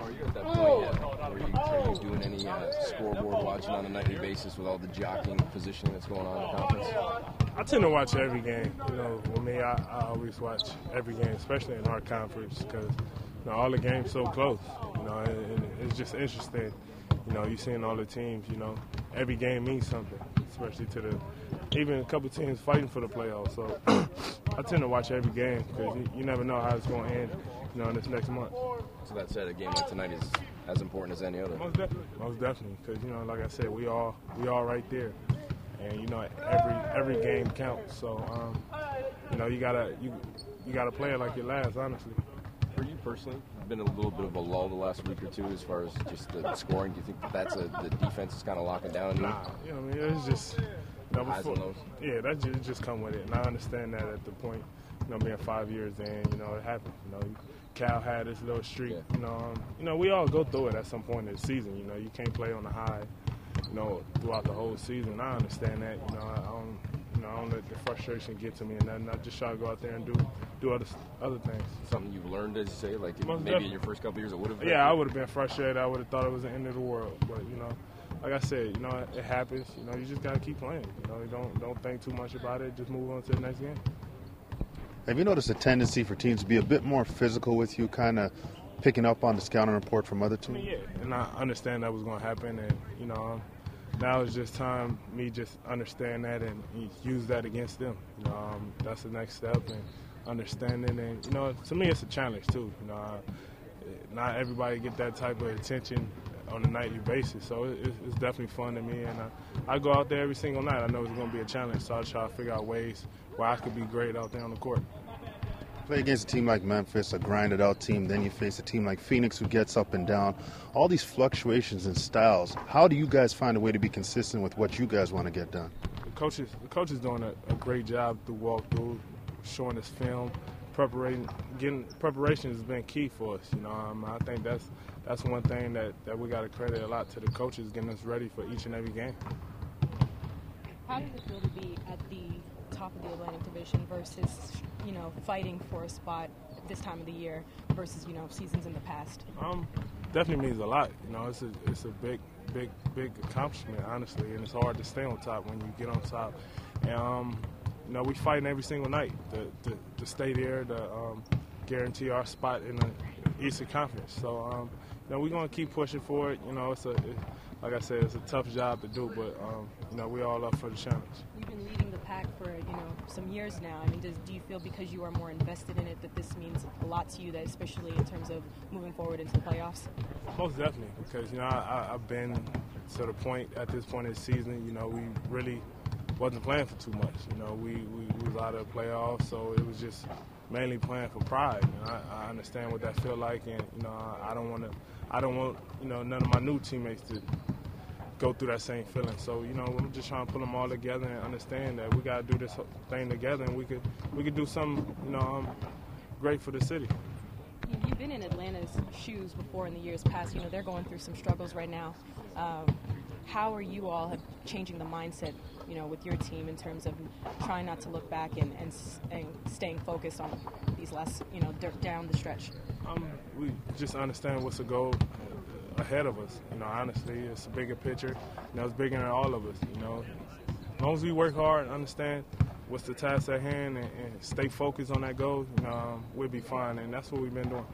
Are you at that point yet? Are you doing any scoreboard watching on a nightly basis with all the jockeying positioning that's going on in the conference? I tend to watch every game. With me, I always watch every game, especially in our conference, because all the games so close. And it's just interesting. You seeing all the teams. Every game means something, especially to even a couple teams fighting for the playoffs. So I tend to watch every game because you never know how it's going to end. In this next month. So that said, a game like tonight is as important as any other. Most definitely, because like I said, we all right there, and every game counts. So you gotta play it like it lasts, honestly. For you personally, been a little bit of a lull the last week or two as far as just the scoring. Do you think that's the defense is kind of locking down? Nah, it's just highs and lows. Yeah, that just come with it, and I understand that at the point. Being 5 years in, it happens. Cal had this little streak. Yeah. We all go through it at some point in the season. You can't play on the high, throughout the whole season. I understand that. I don't let the frustration get to me, and I just try to go out there and do other things. Something you've learned, as you say, like maybe in your first couple of years, it would have been. Yeah, I would have been frustrated. I would have thought it was the end of the world. But like I said, it happens. You just gotta keep playing. Don't think too much about it. Just move on to the next game. Have you noticed a tendency for teams to be a bit more physical with you, kind of picking up on the scouting report from other teams? Yeah, and I understand that was going to happen, and now it's just time me just understand that and use that against them. That's the next step, and understanding, and to me it's a challenge too. Not everybody get that type of attention on a nightly basis, so it's definitely fun to me, and I go out there every single night. I know it's going to be a challenge, so I try to figure out ways where I could be great out there on the court. Play against a team like Memphis, a grinded-out team, then you face a team like Phoenix who gets up and down. All these fluctuations in styles, how do you guys find a way to be consistent with what you guys want to get done? The coach is doing a great job through walkthrough, showing us film. Preparation has been key for us. I think that's one thing that we got to credit a lot to the coaches, getting us ready for each and every game. How does it feel to be at the top of the Atlantic Division versus fighting for a spot this time of the year versus seasons in the past? Definitely means a lot. It's a big accomplishment, honestly, and it's hard to stay on top when you get on top. And we fighting every single night to stay there, to guarantee our spot in the Eastern Conference. So we're going to keep pushing for it. Like I said, it's a tough job to do, but we all up for the challenge. You've been leading the pack for some years now. Do you feel because you are more invested in it that this means a lot to you, that especially in terms of moving forward into the playoffs? Most definitely, because I've been to the point at this point in the season. We really wasn't playing for too much. We was out of the playoffs, so it was just mainly playing for pride. I understand what that feel like, and I don't want none of my new teammates to go through that same feeling. So I'm just trying to put them all together and understand that we got to do this thing together, and we could do something great for the city. You've been in Atlanta's shoes before in the years past. They're going through some struggles right now. How are you all changing the mindset, with your team in terms of trying not to look back and staying focused on these last, down the stretch? We just understand what's the goal ahead of us. Honestly, it's a bigger picture. It's bigger than all of us. As long as we work hard, understand what's the task at hand, and stay focused on that goal, we'll be fine. And that's what we've been doing.